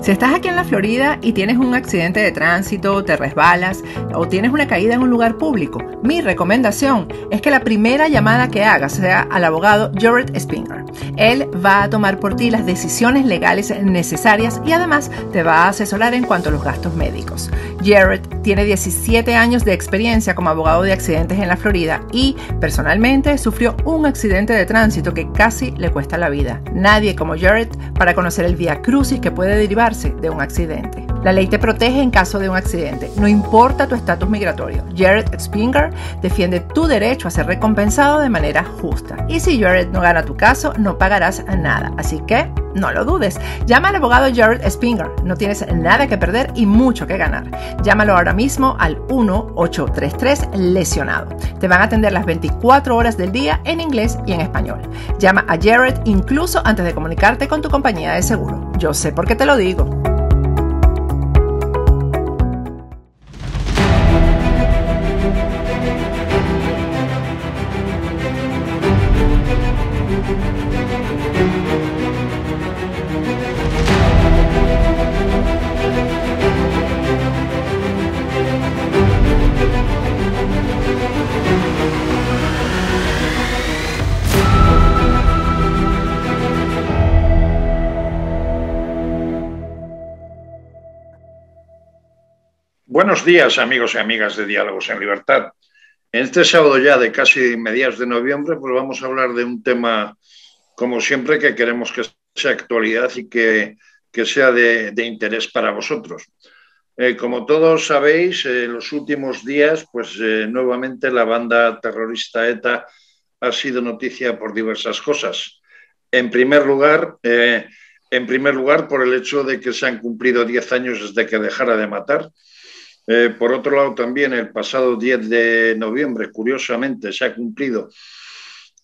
Si estás aquí en la Florida y tienes un accidente de tránsito, te resbalas o tienes una caída en un lugar público, mi recomendación es que la primera llamada que hagas sea al abogado Jared Spinger. Él va a tomar por ti las decisiones legales necesarias y además te va a asesorar en cuanto a los gastos médicos. Jared tiene 17 años de experiencia como abogado de accidentes en la Florida y personalmente sufrió un accidente de tránsito que casi le cuesta la vida. Nadie como Jared para conocer el viacrucis que puede derivar de un accidente. La ley te protege en caso de un accidente, no importa tu estatus migratorio. Jared Spinger defiende tu derecho a ser recompensado de manera justa. Y si Jared no gana tu caso, no pagarás nada. Así que no lo dudes. Llama al abogado Jared Spinger. No tienes nada que perder y mucho que ganar. Llámalo ahora mismo al 1-833-LESIONADO. Te van a atender las 24 horas del día en inglés y en español. Llama a Jared incluso antes de comunicarte con tu compañía de seguro. Yo sé por qué te lo digo. Buenos días, amigos y amigas de Diálogos en Libertad. En este sábado ya de casi mediados de noviembre, pues vamos a hablar de un tema, como siempre, que queremos que sea actualidad y que sea de interés para vosotros. Como todos sabéis, en los últimos días, pues nuevamente la banda terrorista ETA ha sido noticia por diversas cosas. En primer lugar, por el hecho de que se han cumplido 10 años desde que dejara de matar. Por otro lado, también el pasado 10 de noviembre, curiosamente, se ha cumplido.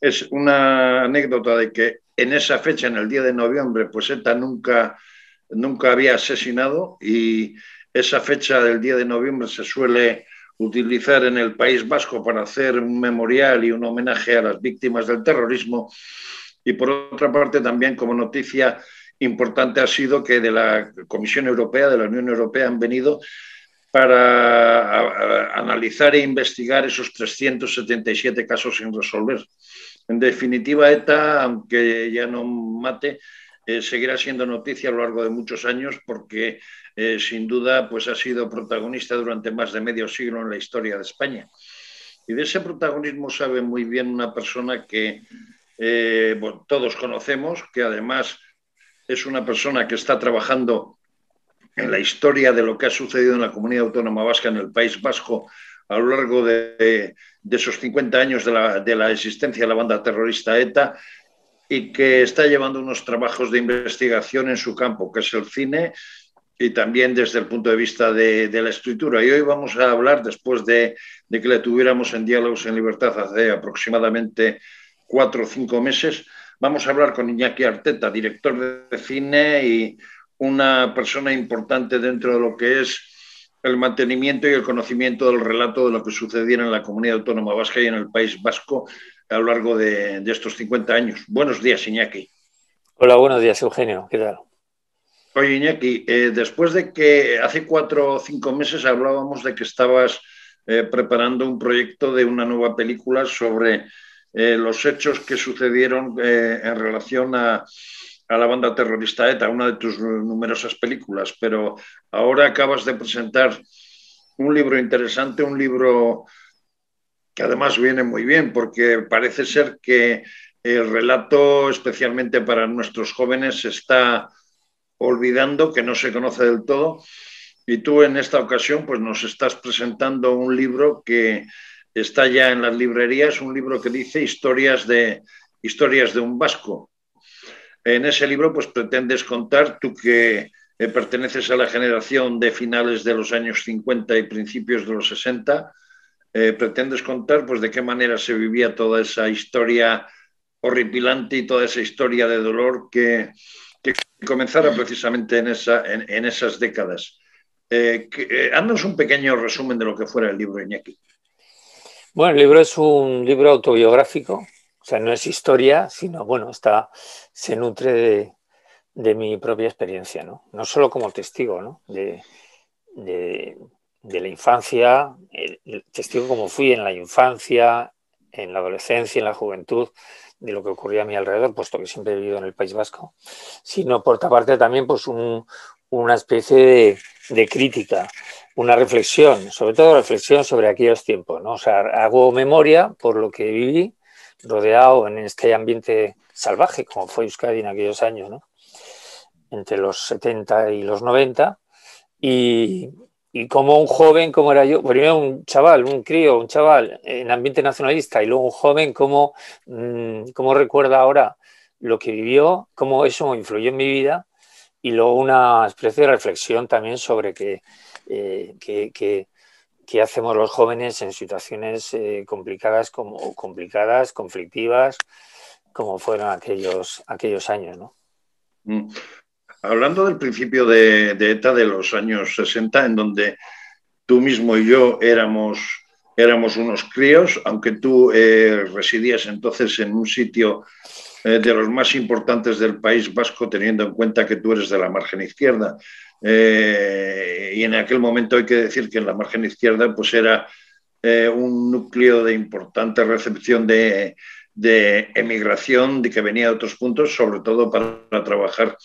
Es una anécdota de que en esa fecha, en el 10 de noviembre, pues ETA nunca había asesinado y esa fecha del 10 de noviembre se suele utilizar en el País Vasco para hacer un memorial y un homenaje a las víctimas del terrorismo. Y por otra parte, también como noticia importante ha sido que de la Comisión Europea, de la Unión Europea, han venido para analizar e investigar esos 377 casos sin resolver. En definitiva, ETA, aunque ya no mate, seguirá siendo noticia a lo largo de muchos años porque, sin duda, pues ha sido protagonista durante más de medio siglo en la historia de España. Y de ese protagonismo sabe muy bien una persona que bueno, todos conocemos, que además es una persona que está trabajando en la historia de lo que ha sucedido en la comunidad autónoma vasca, en el País Vasco, a lo largo de esos 50 años de la existencia de la banda terrorista ETA, y que está llevando unos trabajos de investigación en su campo, que es el cine, y también desde el punto de vista de la escritura. Y hoy vamos a hablar, después de que le tuviéramos en Diálogos en Libertad hace aproximadamente 4 o 5 meses, vamos a hablar con Iñaki Arteta, director de cine y una persona importante dentro de lo que es el mantenimiento y el conocimiento del relato de lo que sucediera en la comunidad autónoma vasca y en el País Vasco a lo largo de estos 50 años. Buenos días, Iñaki. Hola, buenos días, Eugenio. ¿Qué tal? Oye, Iñaki, después de que hace 4 o 5 meses hablábamos de que estabas preparando un proyecto de una nueva película sobre los hechos que sucedieron en relación a la banda terrorista ETA, una de tus numerosas películas, pero ahora acabas de presentar un libro interesante, un libro que además viene muy bien, porque parece ser que el relato, especialmente para nuestros jóvenes, se está olvidando, que no se conoce del todo, y tú en esta ocasión pues nos estás presentando un libro que está ya en las librerías, un libro que dice Historias de un vasco. En ese libro pues pretendes contar, tú que perteneces a la generación de finales de los años 50 y principios de los 60, pretendes contar pues de qué manera se vivía toda esa historia horripilante y toda esa historia de dolor que comenzara precisamente en esas décadas. Haznos un pequeño resumen de lo que fuera el libro, Iñaki. Bueno, el libro es un libro autobiográfico, o sea, no es historia, sino, bueno, se nutre de mi propia experiencia, ¿no? No solo como testigo, ¿no? De, de la infancia, el testigo como fui en la infancia, en la adolescencia, en la juventud, de lo que ocurría a mi alrededor, puesto que siempre he vivido en el País Vasco, sino por otra parte también pues una especie de crítica, una reflexión, sobre todo reflexión sobre aquellos tiempos, ¿no? O sea, hago memoria por lo que viví, rodeado en este ambiente salvaje, como fue Euskadi en aquellos años, ¿no? Entre los 70 y los 90, y, y como un joven, como era yo, primero un chaval, un crío, un chaval en ambiente nacionalista, y luego un joven, cómo recuerda ahora lo que vivió, cómo eso influyó en mi vida, y luego una especie de reflexión también sobre qué hacemos los jóvenes en situaciones complicadas, conflictivas, como fueron aquellos años, ¿no? Hablando del principio de ETA de los años 60, en donde tú mismo y yo éramos unos críos, aunque tú residías entonces en un sitio de los más importantes del País Vasco, teniendo en cuenta que tú eres de la margen izquierda. Y en aquel momento hay que decir que en la margen izquierda pues era un núcleo de importante recepción de emigración de que venía de otros puntos, sobre todo para trabajar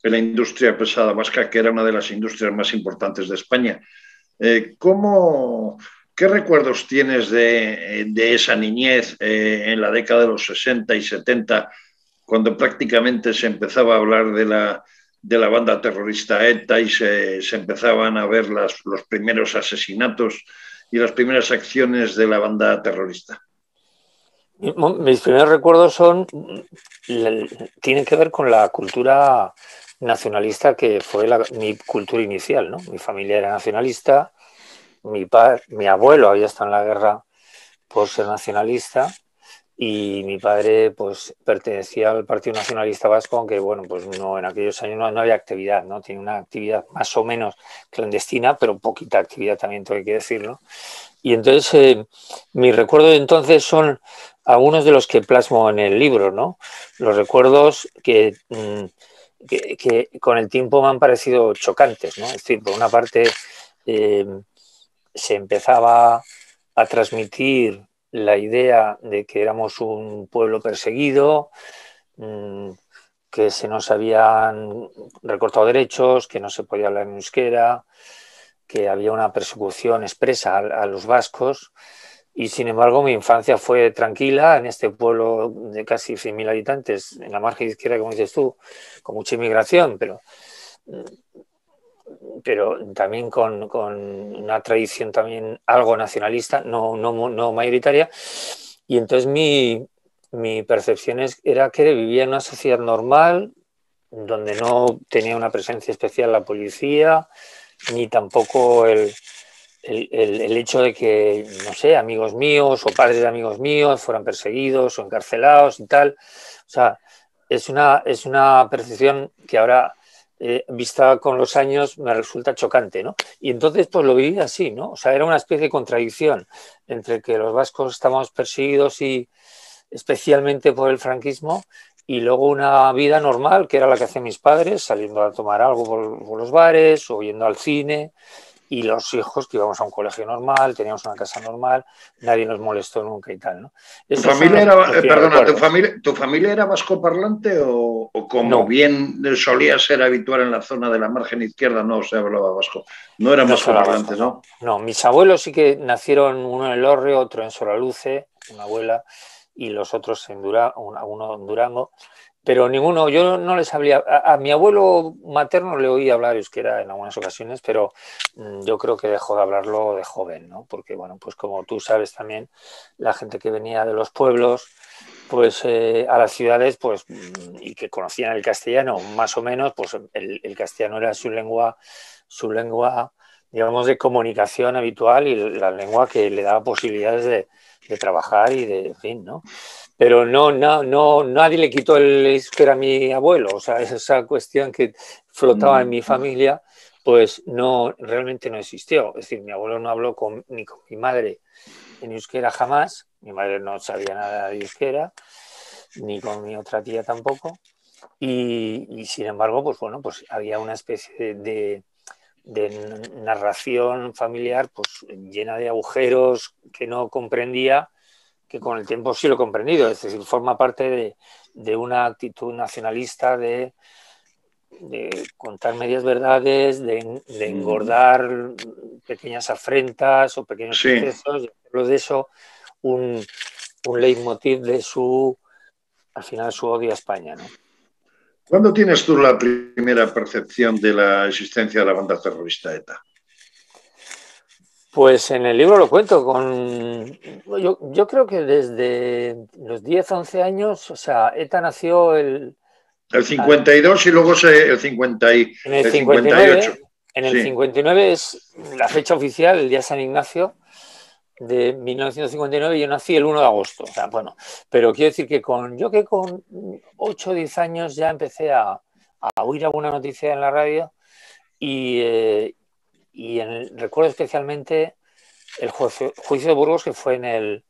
en la industria pesada vasca, que era una de las industrias más importantes de España. ¿Qué recuerdos tienes de esa niñez en la década de los 60 y 70, cuando prácticamente se empezaba a hablar de la banda terrorista ETA y se empezaban a ver los primeros asesinatos y las primeras acciones de la banda terrorista? Mis primeros recuerdos tienen que ver con la cultura nacionalista que fue mi cultura inicial, ¿no? Mi familia era nacionalista, mi abuelo había estado en la guerra por ser nacionalista, y mi padre pues pertenecía al Partido Nacionalista Vasco, aunque bueno, pues no, en aquellos años no había actividad, ¿no? Tiene una actividad más o menos clandestina, pero poquita actividad también, tengo que decirlo. Y entonces mis recuerdos de entonces son algunos de los que plasmo en el libro, ¿no? Los recuerdos que con el tiempo me han parecido chocantes, ¿no? Es decir, por una parte eh, se empezaba a transmitir la idea de que éramos un pueblo perseguido, que se nos habían recortado derechos, que no se podía hablar en euskera, que había una persecución expresa a los vascos, y sin embargo mi infancia fue tranquila en este pueblo de casi 100.000 habitantes, en la margen izquierda, como dices tú, con mucha inmigración, pero también con una tradición también algo nacionalista, no mayoritaria. Y entonces mi percepción era que vivía en una sociedad normal, donde no tenía una presencia especial la policía, ni tampoco el hecho de que, no sé, amigos míos o padres de amigos míos fueran perseguidos o encarcelados y tal. O sea, es una percepción que ahora, vista con los años, me resulta chocante, ¿no? Y entonces, pues lo viví así, ¿no? O sea, era una especie de contradicción entre que los vascos estábamos perseguidos y especialmente por el franquismo, y luego una vida normal, que era la que hacían mis padres, saliendo a tomar algo por los bares o yendo al cine, y los hijos que íbamos a un colegio normal, teníamos una casa normal, nadie nos molestó nunca y tal, ¿no? ¿Tu Esos son familia era, los primeros perdona, recuerdos. tu familia era vascoparlante o como No, bien solía ser habitual en la zona de la margen izquierda no se hablaba vasco? No eran no se hablaba vasco, vascoparlantes, no. ¿no? No, mis abuelos sí que nacieron, uno en Elorrio, otro en Soraluce, una abuela, y los otros uno en Durango, pero ninguno, yo no les hablé, a mi abuelo materno le oí hablar euskera en algunas ocasiones, pero yo creo que dejó de hablarlo de joven, ¿no? Porque, bueno, pues como tú sabes también, la gente que venía de los pueblos, pues a las ciudades, pues, y que conocían el castellano, más o menos, pues el castellano era su lengua, digamos, de comunicación habitual, y la lengua que le daba posibilidades de trabajar y de, en fin, ¿no? Pero nadie le quitó el euskera a mi abuelo, o sea, esa cuestión que flotaba en mi familia, pues no, realmente no existió. Es decir, mi abuelo no habló ni con mi madre en euskera jamás, mi madre no sabía nada de euskera, ni con mi otra tía tampoco. y sin embargo, pues bueno, pues había una especie de narración familiar pues llena de agujeros que no comprendía, que con el tiempo sí lo he comprendido, es decir, forma parte de una actitud nacionalista de contar medias verdades, de engordar pequeñas afrentas o pequeños Sí. excesos, y hacerlo de eso un leitmotiv de al final, su odio a España, ¿no? ¿Cuándo tienes tú la primera percepción de la existencia de la banda terrorista ETA? Pues en el libro lo cuento yo creo que desde los 10, 11 años, o sea, ETA nació El 52 y luego el en el 58. 59. En el Sí. 59 es la fecha oficial, el día de San Ignacio de 1959, yo nací el 1 de agosto. O sea, bueno, pero quiero decir que con 8 o 10 años ya empecé a oír alguna noticia en la radio y recuerdo especialmente el juicio de Burgos, que fue en el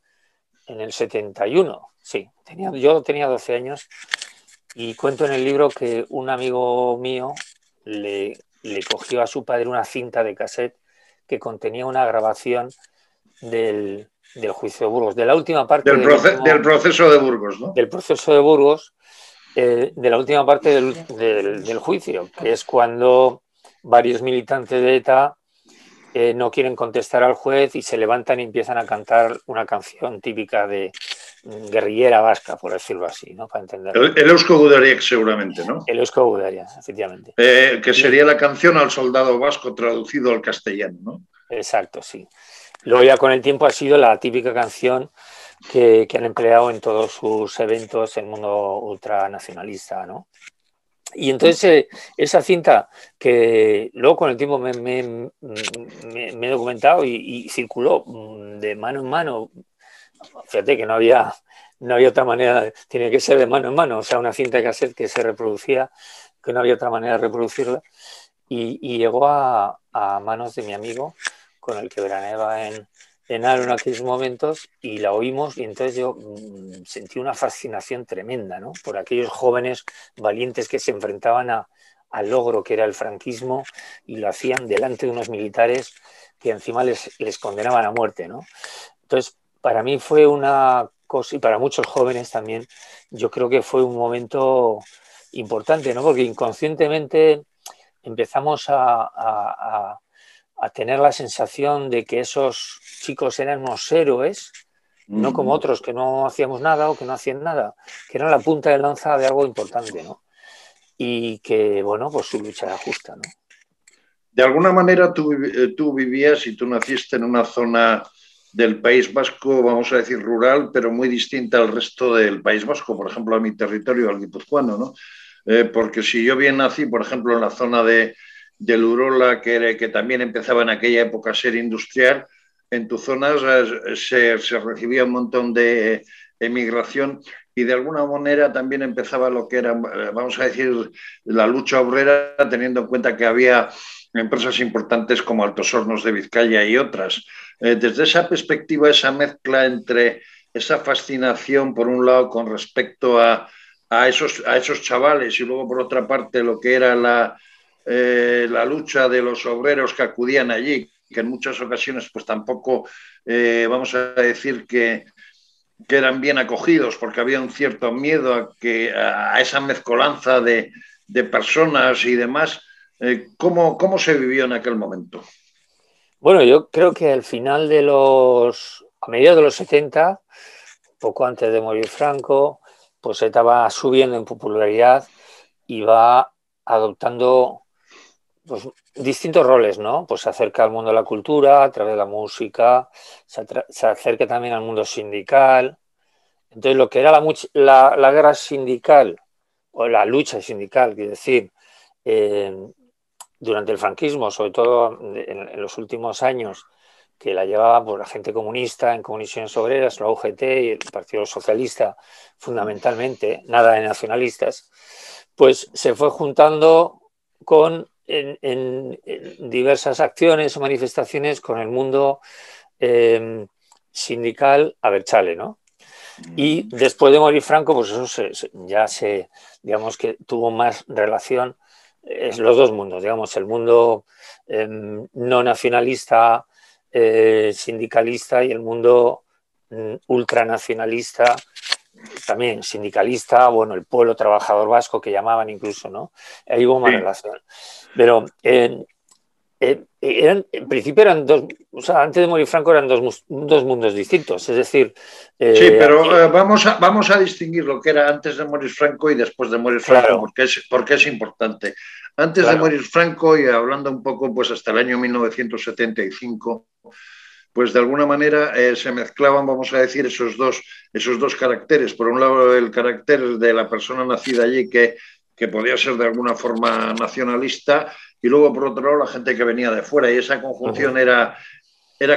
71. Sí, yo tenía 12 años y cuento en el libro que un amigo mío le cogió a su padre una cinta de cassette que contenía una grabación del juicio de Burgos, de la última parte Del proceso de Burgos, ¿no? del proceso de Burgos, de la última parte del juicio, que es cuando varios militantes de ETA no quieren contestar al juez y se levantan y empiezan a cantar una canción típica de guerrillera vasca, por decirlo así, ¿no? Para entenderlo. El Eusko Gudariek, seguramente, ¿no? El Eusko Gudariek, efectivamente. Que sería la canción al soldado vasco traducido al castellano, ¿no? Exacto, sí. Luego ya con el tiempo ha sido la típica canción que han empleado en todos sus eventos el mundo ultranacionalista, ¿no? Y entonces esa cinta que luego con el tiempo me he documentado y circuló de mano en mano. Fíjate que no había otra manera, tiene que ser de mano en mano, o sea, una cinta de cassette que se reproducía, que no había otra manera de reproducirla, y llegó a manos de mi amigo, con el que veraneaba en Aro en aquellos momentos, y la oímos, y entonces yo sentí una fascinación tremenda, ¿no? Por aquellos jóvenes valientes que se enfrentaban al logro que era el franquismo, y lo hacían delante de unos militares que encima les condenaban a muerte, ¿no? Entonces, para mí fue una cosa, y para muchos jóvenes también, yo creo que fue un momento importante, ¿no? Porque inconscientemente empezamos a tener la sensación de que esos chicos eran unos héroes, no como otros que no hacíamos nada o que no hacían nada, que eran la punta de lanza de algo importante, ¿no? Y que, bueno, pues su lucha era justa, ¿no? De alguna manera tú vivías y tú naciste en una zona del País Vasco, vamos a decir rural, pero muy distinta al resto del País Vasco, por ejemplo, a mi territorio, al guipuzcoano, ¿no? Porque si yo bien nací, por ejemplo, en la zona del Urola, que también empezaba en aquella época a ser industrial, en tu zona se recibía un montón de emigración y de alguna manera también empezaba lo que era, vamos a decir, la lucha obrera, teniendo en cuenta que había empresas importantes como Altos Hornos de Vizcaya y otras. Desde esa perspectiva, esa mezcla entre esa fascinación, por un lado, con respecto a esos chavales y luego, por otra parte, lo que era la lucha de los obreros que acudían allí, que en muchas ocasiones pues tampoco, vamos a decir que eran bien acogidos porque había un cierto miedo a esa mezcolanza de personas y demás. ¿Cómo se vivió en aquel momento? Bueno, yo creo que al final a mediados de los 70, poco antes de morir Franco, pues ETA va subiendo en popularidad y va adoptando pues, distintos roles, ¿no? Pues se acerca al mundo de la cultura a través de la música, se acerca también al mundo sindical. Entonces, lo que era la guerra sindical o la lucha sindical, quiero decir, durante el franquismo, sobre todo en los últimos años, que la llevaba por la gente comunista en comisiones obreras, la UGT y el Partido Socialista, fundamentalmente, nada de nacionalistas, pues se fue juntando en diversas acciones o manifestaciones con el mundo sindical abertzale, ¿no? Y después de morir Franco, pues eso digamos que tuvo más relación, los dos mundos, digamos, el mundo no nacionalista, sindicalista, y el mundo ultranacionalista, también sindicalista, bueno, el pueblo trabajador vasco que llamaban incluso, ¿no? Ahí hubo más relación. Pero en principio eran dos, o sea, antes de morir Franco eran dos mundos distintos, es decir... sí, pero vamos a distinguir lo que era antes de morir Franco y después de morir Franco, claro, porque es importante. Antes de morir Franco, y hablando un poco, pues hasta el año 1975, pues de alguna manera se mezclaban, vamos a decir, esos dos caracteres. Por un lado, el carácter de la persona nacida allí que podía ser de alguna forma nacionalista, y luego, por otro lado, la gente que venía de fuera, y esa conjunción era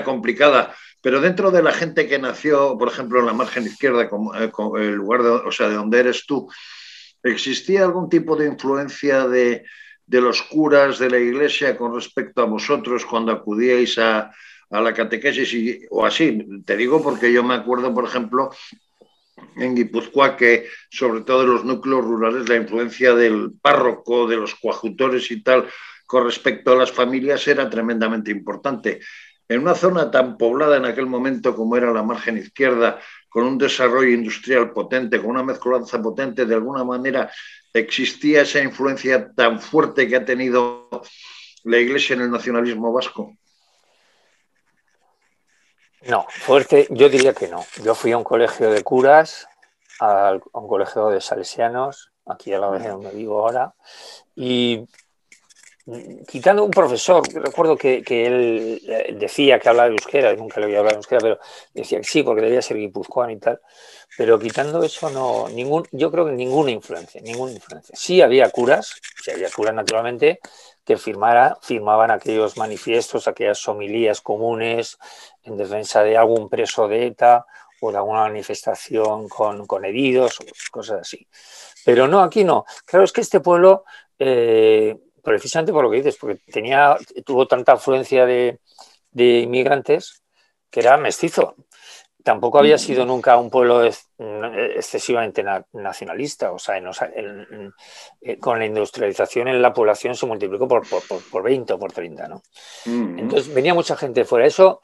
complicada. Pero dentro de la gente que nació, por ejemplo, en la margen izquierda, como el lugar de donde eres tú, ¿existía algún tipo de influencia de los curas de la iglesia con respecto a vosotros cuando acudíais a la catequesis o así? Te digo porque yo me acuerdo, por ejemplo, en Guipúzcoa, que sobre todo en los núcleos rurales la influencia del párroco, de los coadjutores y tal, con respecto a las familias era tremendamente importante. En una zona tan poblada en aquel momento como era la margen izquierda, con un desarrollo industrial potente, con una mezcolanza potente, de alguna manera existía esa influencia tan fuerte que ha tenido la Iglesia en el nacionalismo vasco. No, fuerte, yo diría que no. Yo fui a un colegio de curas, a un colegio de salesianos, aquí a la vez donde vivo ahora, y quitando un profesor, recuerdo que él decía que hablaba de euskera, nunca le había hablado de euskera, pero decía que sí, porque debía ser guipuzcoano y tal, pero quitando eso, no, yo creo que ninguna influencia. Sí había curas naturalmente, que firmaban aquellos manifiestos, aquellas homilías comunes en defensa de algún preso de ETA o de alguna manifestación con heridos, cosas así. Pero no, aquí no. Claro, es que este pueblo, precisamente por lo que dices, porque tuvo tanta afluencia de inmigrantes que era mestizo. Tampoco había sido nunca un pueblo excesivamente nacionalista. O sea, con la industrialización en la población se multiplicó por 20 o por 30, ¿no? Entonces venía mucha gente de fuera. Eso,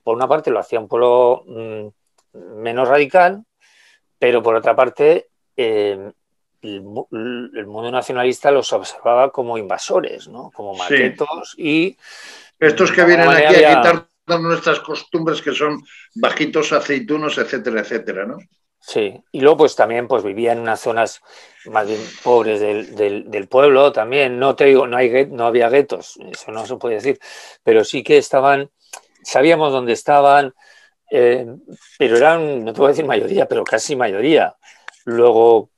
por una parte, lo hacía un pueblo menos radical, pero por otra parte, el mundo nacionalista los observaba como invasores, ¿no? Como maquetos, sí. Y estos que vienen aquí a quitar nuestras costumbres, que son bajitos, aceitunos, etcétera, etcétera, ¿no? Sí, y luego pues también pues vivía en unas zonas más bien pobres del pueblo también. No te digo, no había guetos, eso no se puede decir, pero sí que sabíamos dónde estaban, pero eran, no te voy a decir mayoría, pero casi mayoría. Luego,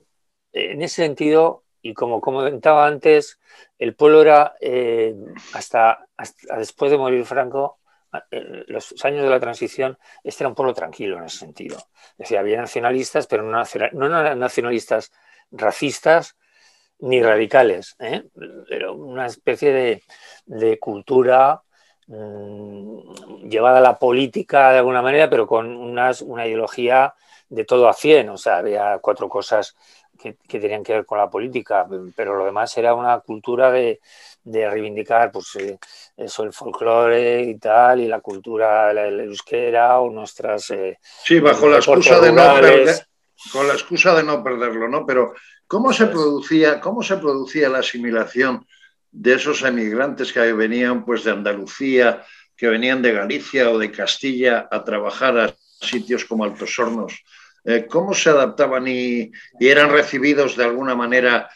en ese sentido, y como comentaba antes, el pueblo era, hasta después de morir Franco, los años de la transición, este era un pueblo tranquilo en ese sentido. Es decir, había nacionalistas, pero no eran nacionalistas racistas ni radicales, pero una especie de cultura llevada a la política de alguna manera, pero con una ideología de todo a 100. O sea, había 4 cosas que tenían que ver con la política, pero lo demás era una cultura de reivindicar, pues eso, el folclore y tal, y la cultura, el euskera o nuestras... sí, bajo la excusa de no perder, con la excusa de no perderlo, ¿no? Pero ¿cómo se producía la asimilación de esos emigrantes que venían pues de Andalucía, que venían de Galicia o de Castilla a trabajar a sitios como Altos Hornos? ¿Cómo se adaptaban y eran recibidos de alguna manera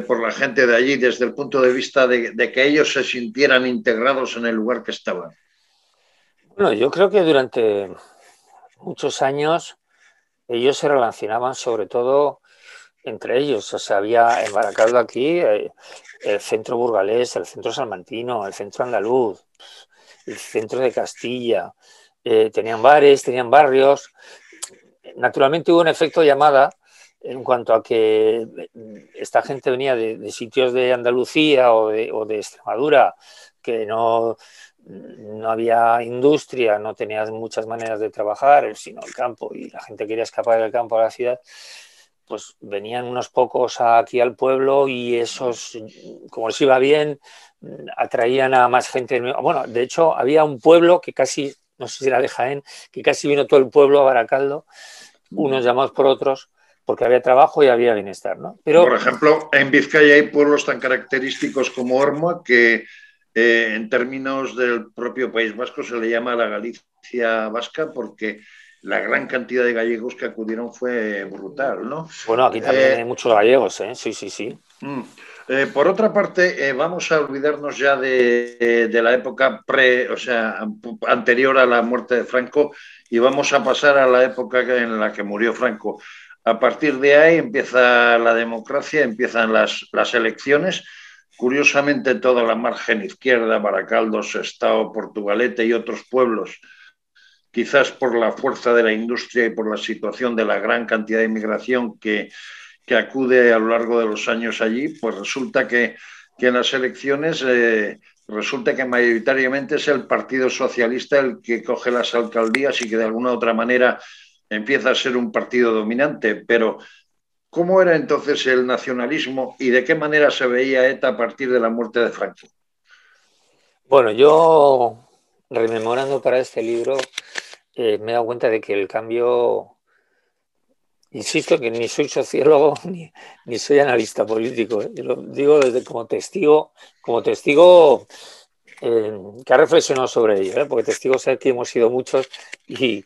por la gente de allí desde el punto de vista de que ellos se sintieran integrados en el lugar que estaban? Bueno, yo creo que durante muchos años ellos se relacionaban sobre todo entre ellos. O sea, había en Baracaldo aquí el centro burgalés, el centro salmantino, el centro andaluz, el centro de Castilla. Tenían bares, tenían barrios. Naturalmente hubo un efecto llamada en cuanto a que esta gente venía de sitios de Andalucía o de Extremadura, que no había industria, no tenías muchas maneras de trabajar, sino el campo, y la gente quería escapar del campo a la ciudad, pues venían unos pocos aquí al pueblo y esos, como les iba bien, atraían a más gente. Bueno, de hecho, había un pueblo que casi, no sé si era de Jaén, que casi vino todo el pueblo a Baracaldo, unos llamados por otros, porque había trabajo y había bienestar, ¿no? Pero, por ejemplo, en Vizcaya hay pueblos tan característicos como Ormoa que en términos del propio País Vasco se le llama la Galicia vasca porque la gran cantidad de gallegos que acudieron fue brutal, ¿no? bueno, aquí también hay muchos gallegos, ¿eh? Sí, sí, sí. Por otra parte, vamos a olvidarnos ya de la época o sea, anterior a la muerte de Franco y vamos a pasar a la época en la que murió Franco. A partir de ahí empieza la democracia, empiezan las elecciones. Curiosamente, toda la margen izquierda, Baracaldo, Sestao, Portugalete y otros pueblos, quizás por la fuerza de la industria y por la situación de la gran cantidad de inmigración que acude a lo largo de los años allí, pues resulta que en las elecciones resulta que mayoritariamente es el Partido Socialista el que coge las alcaldías y que de alguna u otra manera empieza a ser un partido dominante. Pero, ¿cómo era entonces el nacionalismo y de qué manera se veía ETA a partir de la muerte de Franco? Bueno, yo, rememorando para este libro, me he dado cuenta de que el cambio, insisto que ni soy sociólogo ni soy analista político, ¿eh? Yo lo digo desde como testigo que ha reflexionado sobre ello, ¿eh? Porque testigos aquí hemos sido muchos y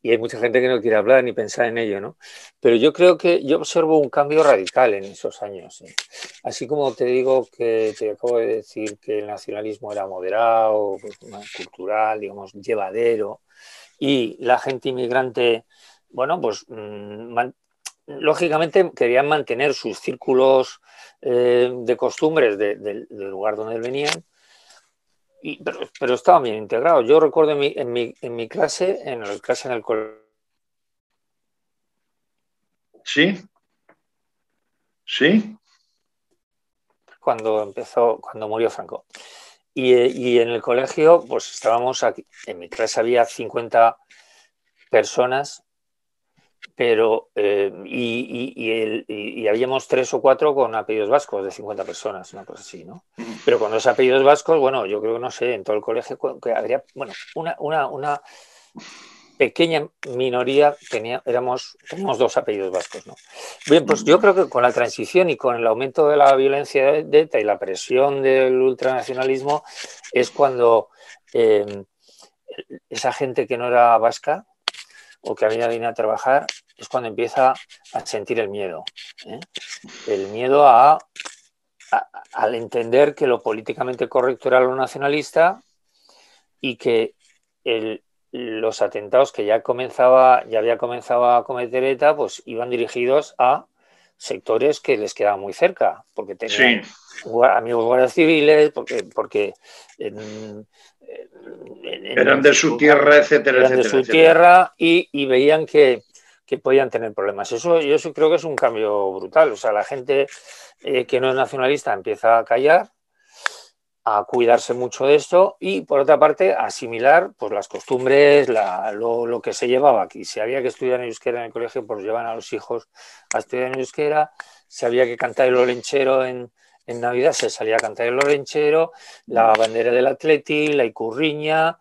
hay mucha gente que no quiere hablar ni pensar en ello, ¿no? Pero yo creo que yo observo un cambio radical en esos años, ¿eh? Así como te digo que te acabo de decir que el nacionalismo era moderado, pues, más cultural, digamos, llevadero, y la gente inmigrante, bueno, pues lógicamente querían mantener sus círculos de costumbres del lugar donde venían, pero estaban bien integrados. Yo recuerdo en mi clase, en el colegio. ¿Sí? ¿Sí? Cuando murió Franco. Y en el colegio, pues estábamos aquí, en mi clase había 50 personas, pero y habíamos 3 o 4 con apellidos vascos de 50 personas, una cosa así, ¿no? Pero con los apellidos vascos, bueno, yo creo que no sé, en todo el colegio que habría, bueno, una pequeña minoría teníamos 2 apellidos vascos, ¿no? Bien, pues yo creo que con la transición y con el aumento de la violencia de ETA y la presión del ultranacionalismo es cuando esa gente que no era vasca o que había venido a trabajar es cuando empieza a sentir el miedo, ¿eh? El miedo al entender que lo políticamente correcto era lo nacionalista y que los atentados que ya había comenzado a cometer ETA, pues iban dirigidos a sectores que les quedaban muy cerca, porque tenían amigos guardias civiles, porque eran de su tierra, etcétera, eran de etcétera, su etcétera. tierra y veían que podían tener problemas. Yo eso creo que es un cambio brutal. O sea, la gente que no es nacionalista empieza a callar, a cuidarse mucho de esto y, por otra parte, a asimilar pues, las costumbres, lo que se llevaba aquí. Si había que estudiar en euskera en el colegio, pues llevan a los hijos a estudiar en euskera. Si había que cantar el olenchero en Navidad, se salía a cantar el olenchero, la bandera del Atleti, la icurriña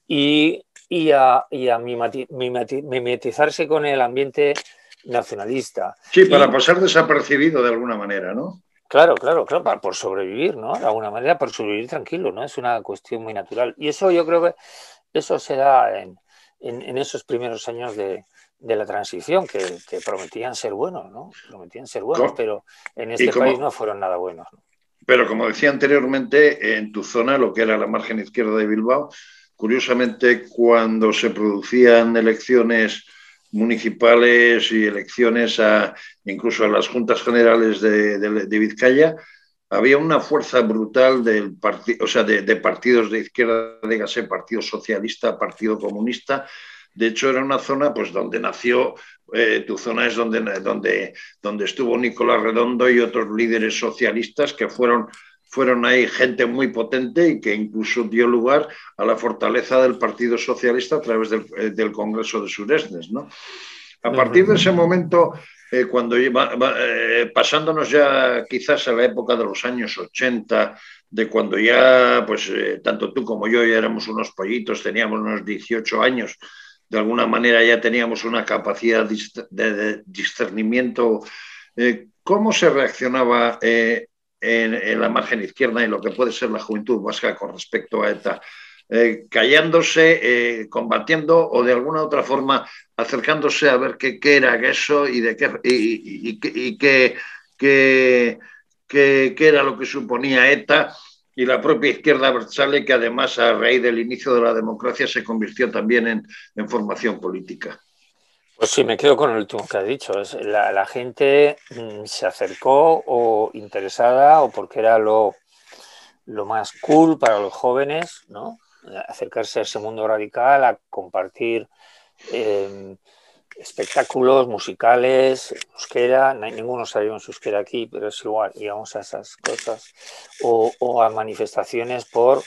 y a mimetizarse con el ambiente nacionalista. Sí, para pasar desapercibido de alguna manera, ¿no? Claro, por sobrevivir, ¿no? De alguna manera, por sobrevivir tranquilo, ¿no? Es una cuestión muy natural. Y eso yo creo que eso se da en esos primeros años de la transición, que prometían ser buenos, ¿no? Prometían ser buenos, pero en este país no fueron nada buenos, ¿no? Pero como decía anteriormente, en tu zona, lo que era la margen izquierda de Bilbao, curiosamente, cuando se producían elecciones municipales y elecciones incluso a las juntas generales de Vizcaya, había una fuerza brutal o sea, de partidos de izquierda, dígase Partido Socialista, Partido Comunista, De hecho, era una zona pues, donde nació, tu zona es donde estuvo Nicolás Redondo y otros líderes socialistas que fueron ahí gente muy potente y que incluso dio lugar a la fortaleza del Partido Socialista a través del Congreso de Suresnes, ¿no? A partir de ese momento, cuando pasándonos ya quizás a la época de los años 80, de cuando ya, pues tanto tú como yo ya éramos unos pollitos, teníamos unos 18 años, de alguna manera ya teníamos una capacidad de discernimiento. ¿Cómo se reaccionaba en la margen izquierda y lo que puede ser la juventud vasca con respecto a ETA? Callándose, combatiendo o de alguna otra forma acercándose a ver qué era eso y de qué era lo que suponía ETA y la propia izquierda abertzale, que además a raíz del inicio de la democracia se convirtió también en formación política. Pues sí, me quedo con el último que has dicho. La gente se acercó o interesada o porque era lo más cool para los jóvenes, ¿no? Acercarse a ese mundo radical, a compartir espectáculos musicales, euskera, ninguno sabíamos euskera aquí, pero es igual, íbamos a esas cosas, o a manifestaciones por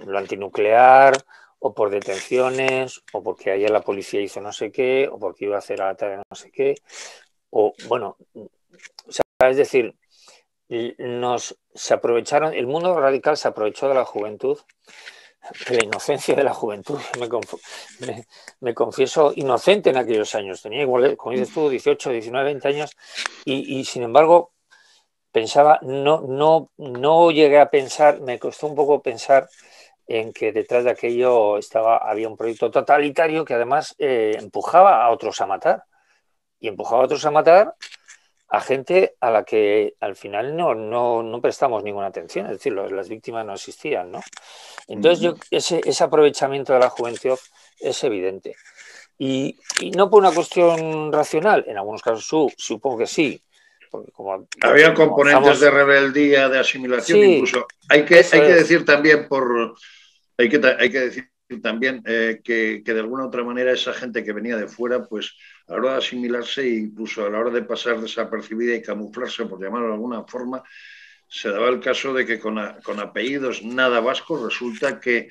lo antinuclear, o por detenciones, o porque ayer la policía hizo no sé qué, o porque iba a hacer a la tarde no sé qué, o bueno, o sea, es decir, se aprovecharon, el mundo radical se aprovechó de la juventud, de la inocencia de la juventud. Me confieso inocente en aquellos años, tenía igual, como dices tú, 18, 19, 20 años, y sin embargo pensaba, no llegué a pensar, me costó un poco pensar en que detrás de aquello había un proyecto totalitario que además empujaba a otros a matar, y empujaba a otros a matar a gente a la que al final no prestamos ninguna atención, es decir, las víctimas no existían, ¿no? Entonces ese aprovechamiento de la juventud es evidente. Y no por una cuestión racional, en algunos casos supongo que sí. Porque había componentes de rebeldía, de asimilación, sí, incluso. Hay que decir también hay que decir también que de alguna u otra manera esa gente que venía de fuera, pues a la hora de asimilarse e incluso a la hora de pasar desapercibida y camuflarse, por llamarlo de alguna forma, se daba el caso de que con apellidos nada vascos resulta que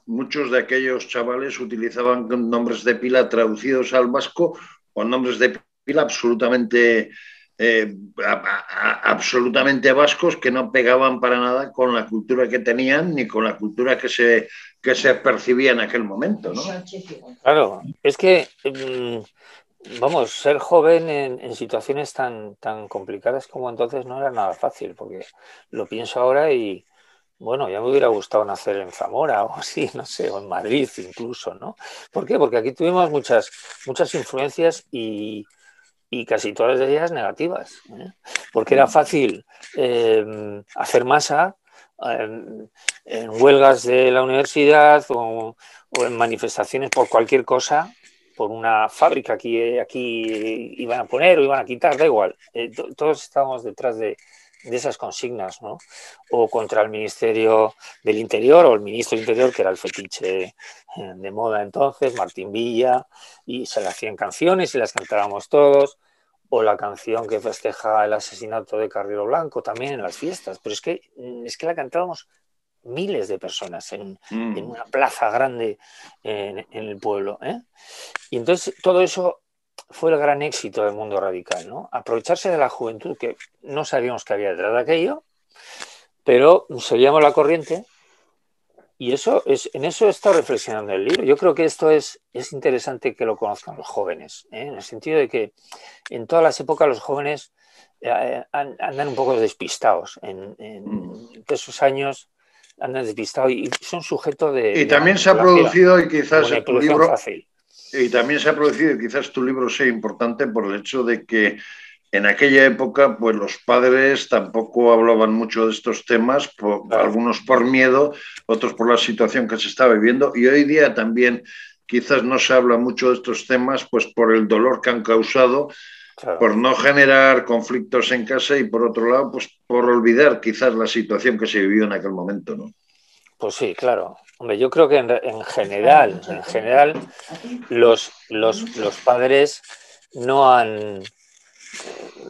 muchos de aquellos chavales utilizaban nombres de pila traducidos al vasco o nombres de pila absolutamente vascos que no pegaban para nada con la cultura que tenían ni con la cultura que se percibía en aquel momento, ¿no? Claro, es que vamos, ser joven en situaciones tan complicadas como entonces no era nada fácil, porque lo pienso ahora y bueno, ya me hubiera gustado nacer en Zamora o así, no sé, o en Madrid incluso, ¿no? ¿Por qué? Porque aquí tuvimos muchas influencias y casi todas ellas negativas, ¿eh? Porque era fácil hacer masa en huelgas de la universidad o en manifestaciones por cualquier cosa, por una fábrica que aquí iban a poner o iban a quitar, da igual. Todos estábamos detrás de esas consignas, ¿no? O contra el Ministerio del Interior o el Ministro del Interior, que era el fetiche de moda entonces, Martín Villa, y se le hacían canciones y las cantábamos todos, o la canción que festeja el asesinato de Carrero Blanco también en las fiestas, pero es que la cantábamos miles de personas en una plaza grande en el pueblo, ¿eh? Y entonces todo eso fue el gran éxito del mundo radical, ¿no? Aprovecharse de la juventud, que no sabíamos que había detrás de aquello, pero seguíamos la corriente, y en eso está reflexionando el libro. Yo creo que esto es interesante que lo conozcan los jóvenes, ¿eh? En el sentido de que en todas las épocas los jóvenes andan un poco despistados. En esos años andan despistados y son sujetos de... Y también se ha producido, y quizás tu libro... fácil. Y también se ha producido, y quizás tu libro sea importante por el hecho de que en aquella época, pues los padres tampoco hablaban mucho de estos temas, algunos por miedo, otros por la situación que se está viviendo, y hoy día también quizás no se habla mucho de estos temas, pues por el dolor que han causado, claro, por no generar conflictos en casa y por otro lado, pues por olvidar quizás la situación que se vivió en aquel momento, ¿no? Pues sí, claro. Hombre, yo creo que en general, los padres no han...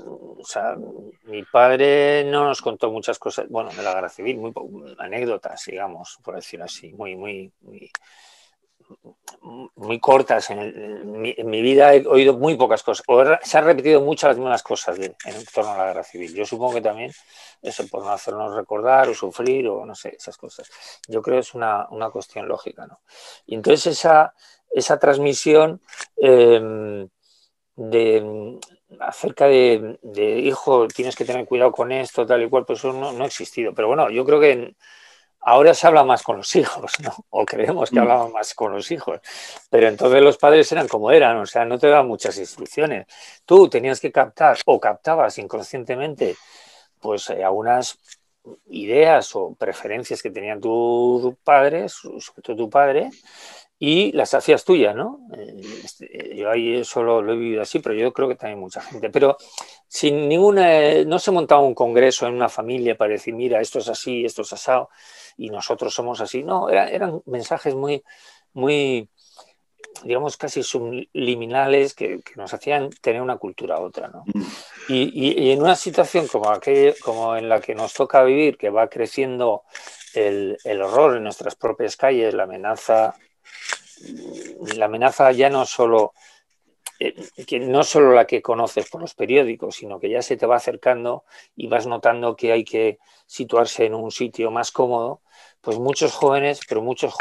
O sea, mi padre no nos contó muchas cosas, bueno, de la guerra civil, anécdotas, digamos, por decirlo así, muy cortas. En mi vida he oído muy pocas cosas, se han repetido muchas las mismas cosas en torno a la guerra civil. Yo supongo que también eso, por no hacernos recordar o sufrir o no sé, esas cosas. Yo creo que es una cuestión lógica, ¿no? Y entonces esa transmisión de acerca de hijo, tienes que tener cuidado con esto, tal y cual, pues eso no ha existido. Pero bueno, yo creo que ahora se habla más con los hijos, ¿no? O creemos que hablamos más con los hijos. Pero entonces los padres eran como eran, o sea, no te daban muchas instrucciones. Tú tenías que captar o captabas inconscientemente pues algunas ideas o preferencias que tenían tus padres, sobre todo tu padre, y las hacías tuyas, ¿no? Yo ahí eso lo he vivido así, pero yo creo que también mucha gente. Pero sin ninguna, no se montaba un congreso en una familia para decir, mira, esto es así, esto es asado, y nosotros somos así. No, eran mensajes muy, digamos, casi subliminales que nos hacían tener una cultura a otra, ¿no? Y en una situación como en la que nos toca vivir, que va creciendo el horror en nuestras propias calles, la amenaza ya no solo que no solo la que conoces por los periódicos, sino que ya se te va acercando y vas notando que hay que situarse en un sitio más cómodo, pues muchos jóvenes, muchos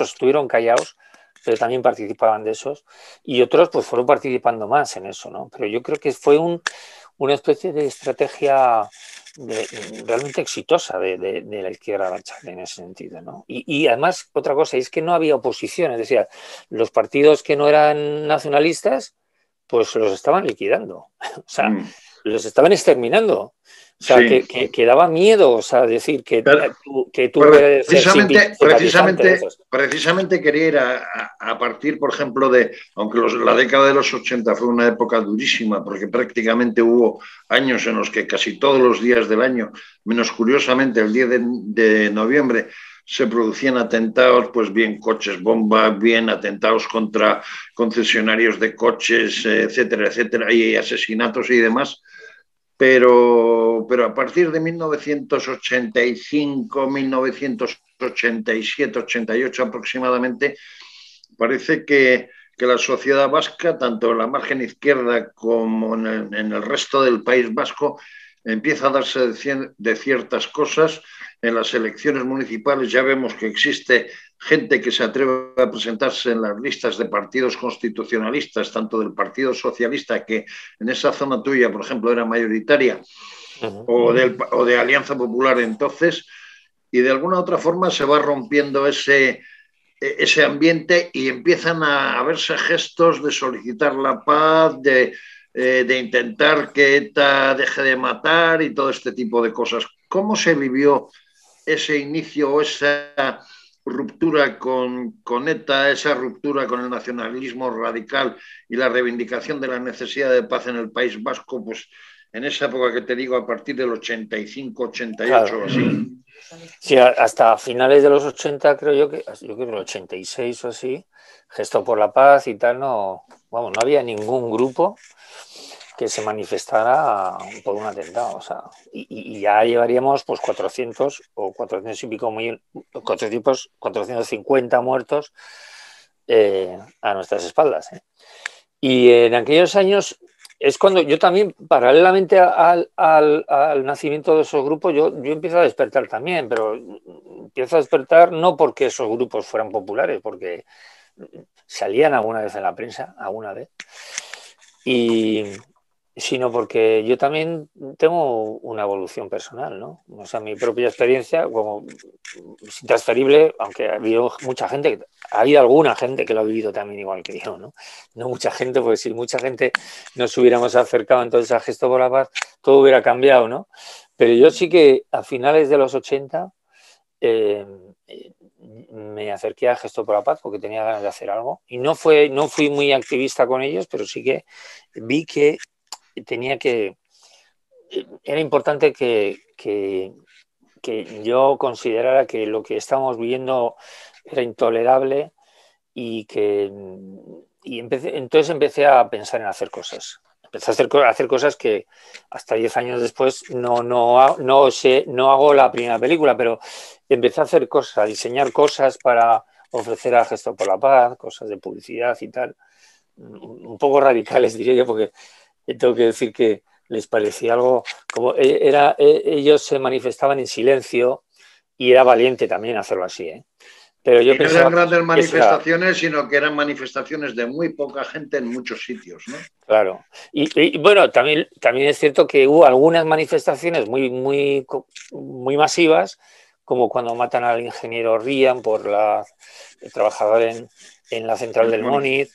estuvieron callados, pero también participaban de esos, y otros pues fueron participando más en eso, ¿no? Pero yo creo que fue una especie de estrategia realmente exitosa de la izquierda abertzale en ese sentido, ¿no? Y además, otra cosa, es que no había oposición, es decir, los partidos que no eran nacionalistas, pues los estaban liquidando, o sea, los estaban exterminando. O sea, Sí. que daba miedo, o sea, decir que tú puedes ser simpatizante de esos. Precisamente quería ir a partir, por ejemplo, aunque la década de los 80 fue una época durísima, porque prácticamente hubo años en los que casi todos los días del año, menos curiosamente el 10 de noviembre, se producían atentados, pues bien coches bomba, bien atentados contra concesionarios de coches, etcétera, etcétera, y asesinatos y demás. Pero a partir de 1985, 1987, 88 aproximadamente, parece que la sociedad vasca, tanto en la margen izquierda como en el resto del País Vasco, empieza a darse de ciertas cosas. En las elecciones municipales ya vemos que existe gente que se atreve a presentarse en las listas de partidos constitucionalistas, tanto del Partido Socialista, que en esa zona tuya, por ejemplo, era mayoritaria, o de Alianza Popular entonces, y de alguna otra forma se va rompiendo ese ambiente y empiezan a verse gestos de solicitar la paz, de intentar que ETA deje de matar y todo este tipo de cosas. ¿Cómo se vivió ese inicio o esa ruptura con ETA, esa ruptura con el nacionalismo radical y la reivindicación de la necesidad de paz en el País Vasco, pues en esa época que te digo, a partir del 85, 88 claro. O así? Sí, hasta finales de los 80, yo creo que el 86 o así, Gesto por la Paz y tal, no había ningún grupo que se manifestara por un atentado, o sea, y ya llevaríamos pues 400 o 400 y pico, 450 muertos a nuestras espaldas. Y en aquellos años es cuando yo también, paralelamente al nacimiento de esos grupos, yo empiezo a despertar también, pero empiezo a despertar no porque esos grupos fueran populares, porque salían alguna vez en la prensa, alguna vez, sino porque yo también tengo una evolución personal, ¿no? O sea, mi propia experiencia, como es intransferible, aunque ha habido mucha gente, ha habido alguna gente que lo ha vivido también igual que yo, ¿no? No mucha gente, porque si mucha gente nos hubiéramos acercado entonces a Gesto por la Paz, todo hubiera cambiado, ¿no? Pero yo sí que a finales de los 80 me acerqué a Gesto por la Paz porque tenía ganas de hacer algo y no fui muy activista con ellos, pero sí que vi que era importante que que yo considerara que lo que estábamos viviendo era intolerable entonces empecé a pensar en hacer cosas. Empecé a hacer cosas que hasta 10 años después no hago la primera película, pero empecé a hacer cosas, a diseñar cosas para ofrecer al Gesto por la Paz, cosas de publicidad y tal, un poco radicales diría yo, porque tengo que decir que les parecía algo como ellos se manifestaban en silencio y era valiente también hacerlo así, ¿eh? Pero yo Y no eran pensaba grandes que eso era, manifestaciones, sino que eran manifestaciones de muy poca gente en muchos sitios, ¿no? claro. Bueno, también es cierto que hubo algunas manifestaciones muy masivas, como cuando matan al ingeniero Ryan el trabajador en la central del Bueno, Moniz.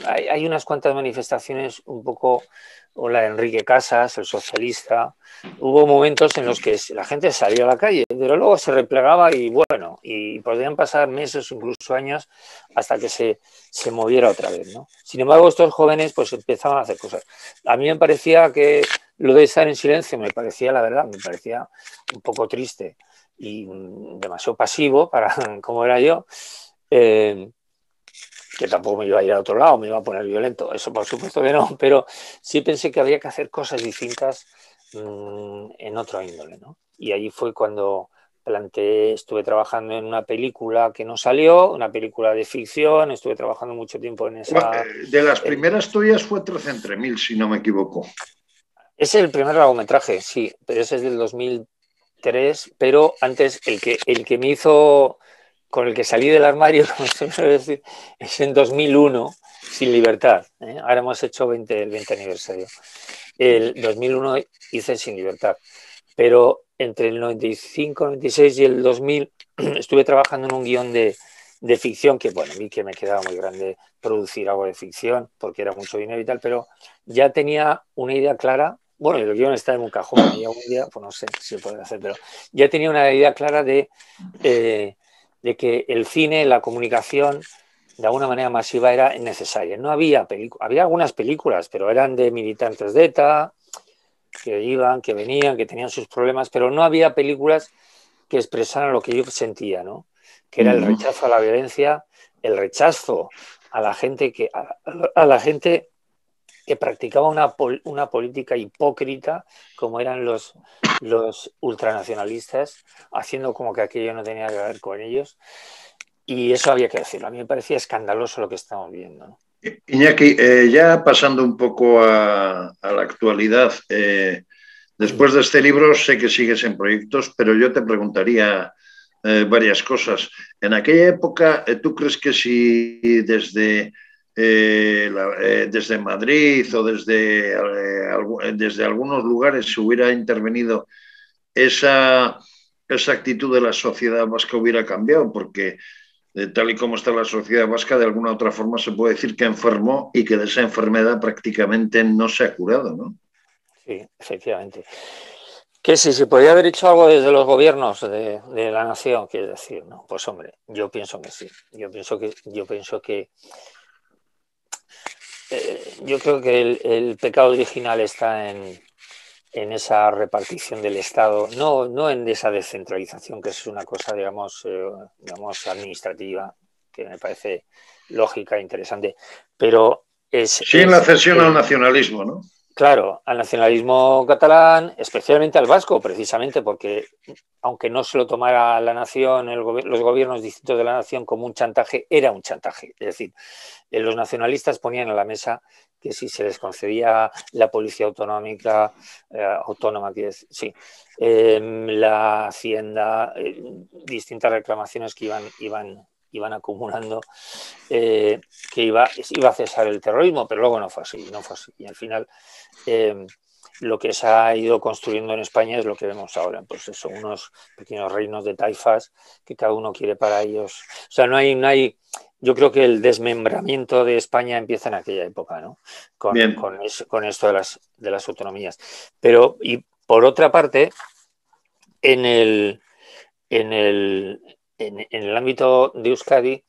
Hay unas cuantas manifestaciones un poco, o la de Enrique Casas, el socialista. Hubo momentos en los que la gente salía a la calle, pero luego se replegaba y bueno, y podían pasar meses o incluso años hasta que se moviera otra vez, ¿no? Sin embargo, estos jóvenes pues empezaban a hacer cosas. A mí me parecía que lo de estar en silencio me parecía, la verdad, me parecía un poco triste y demasiado pasivo para como era yo. Que tampoco me iba a ir a otro lado, me iba a poner violento, eso por supuesto que no, pero sí pensé que había que hacer cosas distintas en otro índole, ¿no? Y ahí fue cuando estuve trabajando en una película que no salió, una película de ficción, estuve trabajando mucho tiempo en esa... de las primeras tuyas fue 13 entre mil, si no me equivoco. Es el primer largometraje, sí, pero ese es del 2003, pero antes el que me hizo, con el que salí del armario, como se suele decir, es en 2001, Sin Libertad. ¿Eh? Ahora hemos hecho el 20 aniversario. El 2001 hice Sin Libertad, pero entre el 95, 96 y el 2000 estuve trabajando en un guión de ficción que, bueno, a mí que me quedaba muy grande producir algo de ficción porque era mucho dinero y tal, pero ya tenía una idea clara. Bueno, el guión está en un cajón ahí algún día, pues no sé si lo podré hacer, pero ya tenía una idea clara de que el cine, la comunicación, de alguna manera masiva era necesaria. No había películas, había algunas películas, pero eran de militantes de ETA, que iban, que venían, que tenían sus problemas, pero no había películas que expresaran lo que yo sentía, ¿no? Que era el rechazo a la violencia, el rechazo a la gente a la gente que practicaba una política hipócrita, como eran los ultranacionalistas, haciendo como que aquello no tenía que ver con ellos. Y eso había que decirlo. A mí me parecía escandaloso lo que estamos viendo, ¿no? Iñaki, ya pasando un poco a la actualidad, después de este libro sé que sigues en proyectos, pero yo te preguntaría varias cosas. En aquella época, ¿tú crees que si desde Madrid o desde algunos lugares se hubiera intervenido esa, esa actitud de la sociedad vasca hubiera cambiado? Porque tal y como está la sociedad vasca, de alguna u otra forma se puede decir que enfermó y que de esa enfermedad prácticamente no se ha curado, ¿no? Sí, efectivamente. Que si se podía haber hecho algo desde los gobiernos de la nación, quiero decir, ¿no? Pues hombre, yo pienso que sí. Yo creo que el pecado original está en esa repartición del Estado, no en esa descentralización, que es una cosa, digamos, administrativa, que me parece lógica e interesante, pero Sí, en la cesión al nacionalismo, ¿no? claro, al nacionalismo catalán, especialmente al vasco, precisamente porque, aunque no se lo tomara la nación, los gobiernos distintos de la nación como un chantaje, era un chantaje. Es decir, los nacionalistas ponían a la mesa que si se les concedía la policía autónoma, sí, la hacienda, distintas reclamaciones que iban acumulando, que iba a cesar el terrorismo, pero luego no fue así. Y al final lo que se ha ido construyendo en España es lo que vemos ahora, pues eso, unos pequeños reinos de taifas que cada uno quiere para ellos. O sea, no hay yo creo que el desmembramiento de España empieza en aquella época, ¿no? Con esto de las autonomías. Pero, y por otra parte, en el, en el ámbito de Euskadi,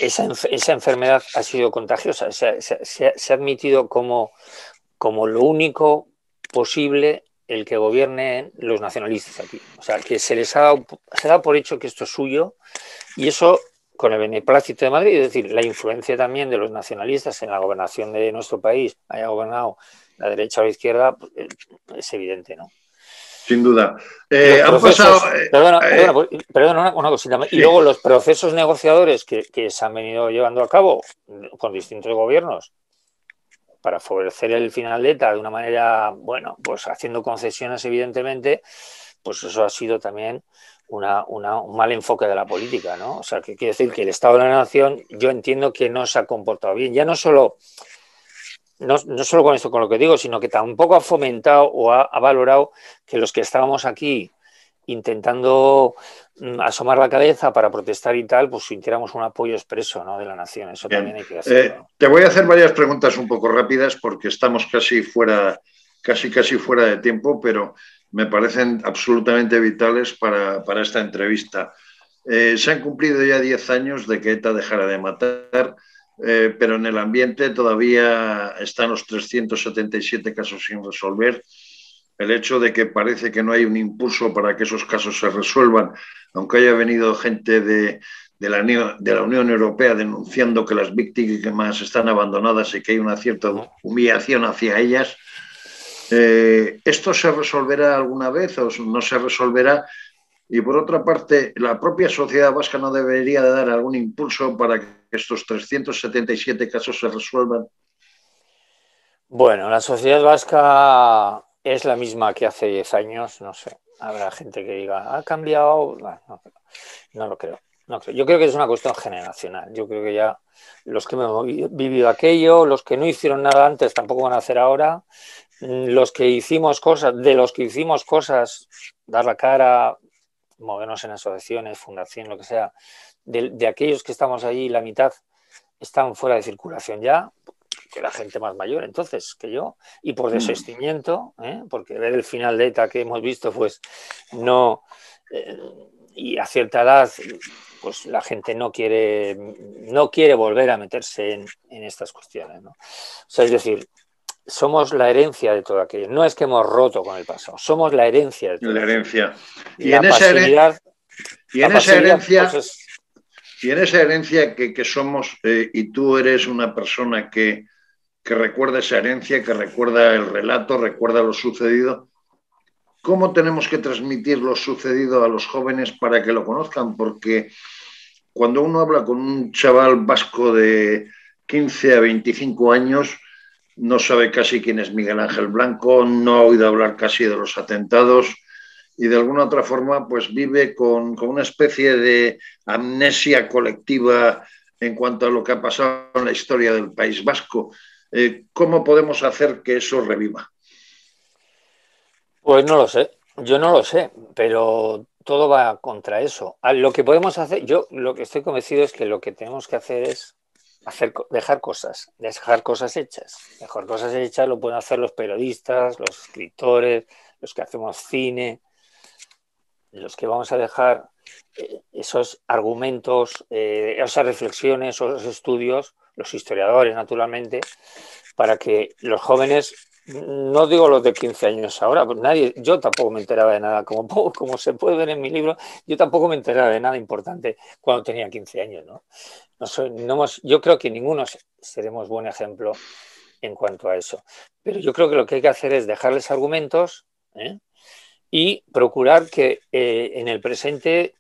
esa enfermedad ha sido contagiosa. Se ha admitido como lo único posible el que gobiernen los nacionalistas aquí. O sea, que se les ha dado por hecho que esto es suyo, y eso con el beneplácito de Madrid, es decir, la influencia también de los nacionalistas en la gobernación de nuestro país, haya gobernado la derecha o la izquierda, pues, es evidente, ¿no? Sin duda. Han pasado... Perdona una cosita. Sí. Y luego los procesos negociadores que se han venido llevando a cabo con distintos gobiernos para favorecer el final de ETA de una manera, bueno, pues haciendo concesiones evidentemente, pues eso ha sido también un mal enfoque de la política, ¿no? O sea, que quiere decir que el Estado de la Nación, yo entiendo que no se ha comportado bien. Ya no solo con esto, con lo que digo, sino que tampoco ha fomentado o ha valorado que los que estábamos aquí intentando asomar la cabeza para protestar y tal, pues sintiéramos un apoyo expreso, ¿no?, de la nación. Eso bien. También hay que hacerlo. Te voy a hacer varias preguntas un poco rápidas porque estamos casi fuera de tiempo, pero me parecen absolutamente vitales para esta entrevista. Se han cumplido ya 10 años de que ETA dejara de matar, pero en el ambiente todavía están los 377 casos sin resolver. El hecho de que parece que no hay un impulso para que esos casos se resuelvan, aunque haya venido gente de la Unión Europea denunciando que las víctimas están abandonadas y que hay una cierta humillación hacia ellas. ¿Esto se resolverá alguna vez o no se resolverá? Y por otra parte, ¿la propia sociedad vasca no debería de dar algún impulso para que estos 377 casos se resuelvan? Bueno, la sociedad vasca es la misma que hace 10 años, no sé. Habrá gente que diga, ¿ha cambiado? No lo creo. No creo. Yo creo que es una cuestión generacional. Yo creo que ya los que hemos vivido aquello, los que no hicieron nada antes tampoco van a hacer ahora. Los que hicimos cosas, dar la cara, movernos en asociaciones, fundación, lo que sea, de aquellos que estamos allí, la mitad están fuera de circulación ya, que la gente más mayor entonces que yo, y por desistimiento, porque ver el final de ETA que hemos visto, pues no, y a cierta edad, pues la gente no quiere volver a meterse en estas cuestiones, ¿no? O sea, es decir, somos la herencia de todo aquello. No es que hemos roto con el pasado, somos la herencia de todo la herencia. Y en esa herencia que somos, y tú eres una persona que recuerda esa herencia, que recuerda el relato, recuerda lo sucedido, ¿cómo tenemos que transmitir lo sucedido a los jóvenes para que lo conozcan? Porque cuando uno habla con un chaval vasco de 15 a 25 años, no sabe casi quién es Miguel Ángel Blanco, no ha oído hablar casi de los atentados y de alguna otra forma pues vive con una especie de amnesia colectiva en cuanto a lo que ha pasado en la historia del País Vasco. ¿Cómo podemos hacer que eso reviva? Pues no lo sé, yo no lo sé, pero todo va contra eso. Lo que podemos hacer, yo lo que estoy convencido es que lo que tenemos que hacer es dejar cosas hechas. Dejar cosas hechas lo pueden hacer los periodistas, los escritores, los que hacemos cine, los que vamos a dejar esos argumentos, esas reflexiones, esos estudios, los historiadores naturalmente, para que los jóvenes, no digo los de 15 años ahora, pues yo tampoco me enteraba de nada, como se puede ver en mi libro, yo tampoco me enteraba de nada importante cuando tenía 15 años, ¿no? Yo creo que ninguno seremos buen ejemplo en cuanto a eso. Pero yo creo que lo que hay que hacer es dejarles argumentos y procurar que en el presente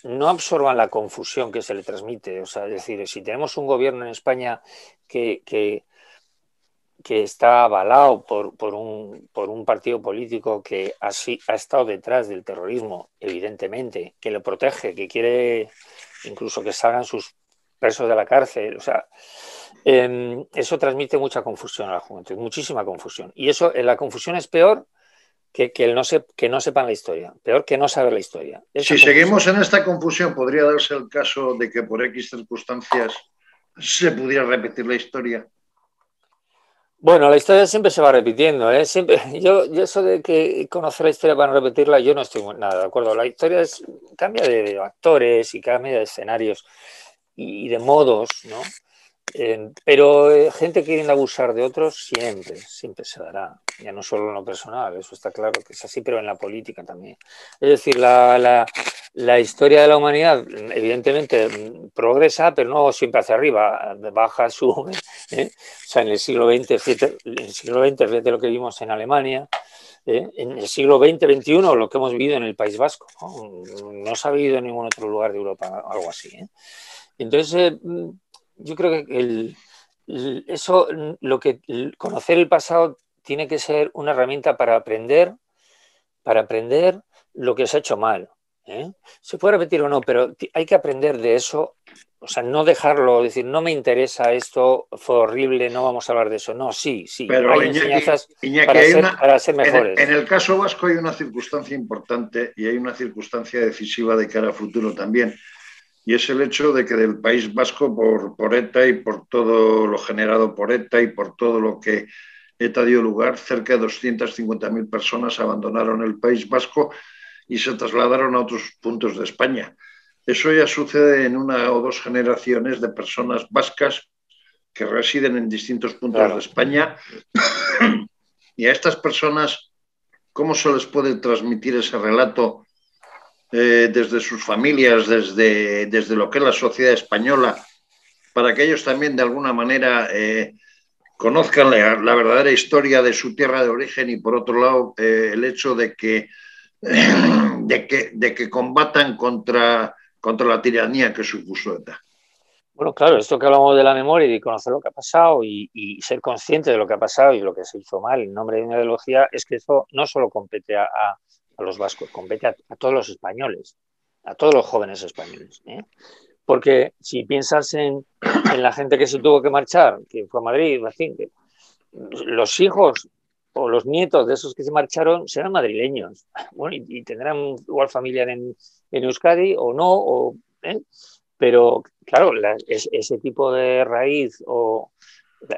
no absorban la confusión que se le transmite. O sea, es decir, si tenemos un gobierno en España que está avalado por un partido político que así ha estado detrás del terrorismo, evidentemente, que lo protege, que quiere incluso que salgan sus presos de la cárcel, o sea, eso transmite mucha confusión a la juventud, muchísima confusión. Y la confusión es peor que no sepan la historia, peor que no saber la historia. Si seguimos en esta confusión, podría darse el caso de que por X circunstancias se pudiera repetir la historia. Bueno, la historia siempre se va repitiendo, ¿eh? Siempre, yo eso de que conocer la historia para no repetirla, yo no estoy nada de acuerdo. La historia cambia de actores y cambia de escenarios y de modos, ¿no? Pero gente queriendo abusar de otros siempre se dará. Ya no solo en lo personal, eso está claro que es así, pero en la política también. Es decir, la historia de la humanidad evidentemente progresa, pero no siempre hacia arriba, baja, sube. O sea, en el siglo XX, fíjate lo que vimos en Alemania, en el siglo XX-XXI, lo que hemos vivido en el País Vasco. No se ha vivido en ningún otro lugar de Europa algo así. Entonces, yo creo que conocer el pasado tiene que ser una herramienta para aprender lo que se ha hecho mal. Se puede repetir o no, pero hay que aprender de eso. O sea, no dejarlo, decir, no me interesa esto, fue horrible, no vamos a hablar de eso. No, sí, pero hay enseñanzas para ser mejores. En el caso vasco hay una circunstancia importante y hay una circunstancia decisiva de cara a futuro también. Y es el hecho de que del País Vasco, por ETA y por todo lo generado por ETA y por todo lo que ETA dio lugar, cerca de 250.000 personas abandonaron el País Vasco y se trasladaron a otros puntos de España. Eso ya sucede en una o dos generaciones de personas vascas que residen en distintos puntos de España. Y a estas personas, ¿cómo se les puede transmitir ese relato desde sus familias, desde lo que es la sociedad española, para que ellos también de alguna manera conozcan la verdadera historia de su tierra de origen y por otro lado el hecho de que combatan contra la tiranía que supuso ETA? Bueno, claro, esto que hablamos de la memoria y de conocer lo que ha pasado y ser consciente de lo que ha pasado y lo que se hizo mal en nombre de una ideología, es que eso no solo compete a los vascos, compete a todos los españoles, a todos los jóvenes españoles. Porque si piensas en la gente que se tuvo que marchar, que fue a Madrid, así, los hijos o los nietos de esos que se marcharon serán madrileños. Bueno, y tendrán igual familia en Euskadi o no, pero claro, ese tipo de raíz o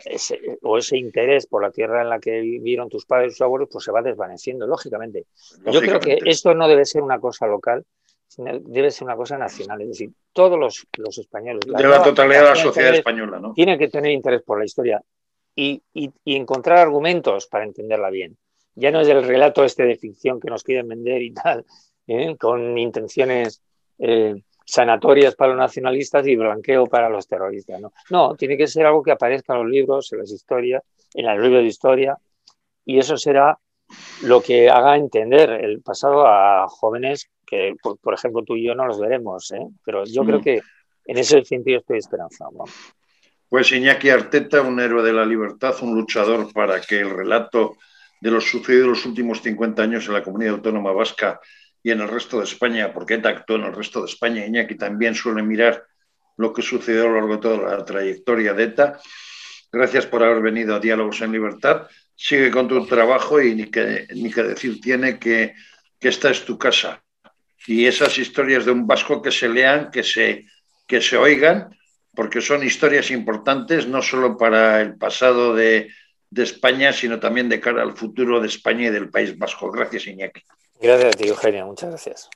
ese interés por la tierra en la que vivieron tus padres y tus abuelos, pues se va desvaneciendo, lógicamente. Yo creo que esto no debe ser una cosa local, sino debe ser una cosa nacional. Es decir, todos los españoles, de la totalidad de la sociedad española, ¿no? Tienen que tener interés por la historia y encontrar argumentos para entenderla bien. Ya no es el relato de ficción que nos quieren vender y tal, con intenciones sanatorias para los nacionalistas y blanqueo para los terroristas. No, tiene que ser algo que aparezca en los libros, en los libros de historia, y eso será lo que haga entender el pasado a jóvenes que, por ejemplo, tú y yo no los veremos, pero yo creo que en ese sentido estoy esperanzado. Pues Iñaki Arteta, un héroe de la libertad, un luchador para que el relato de lo sucedido en los últimos 50 años en la comunidad autónoma vasca y en el resto de España, porque ETA actuó en el resto de España. Iñaki también suele mirar lo que sucedió a lo largo de toda la trayectoria de ETA. Gracias por haber venido a Diálogos en Libertad. Sigue con tu trabajo y ni que decir tiene que esta es tu casa. Y esas historias de un vasco que se lean, que se oigan, porque son historias importantes no solo para el pasado de España, sino también de cara al futuro de España y del País Vasco. Gracias, Iñaki. Gracias a ti, Eugenio. Muchas gracias.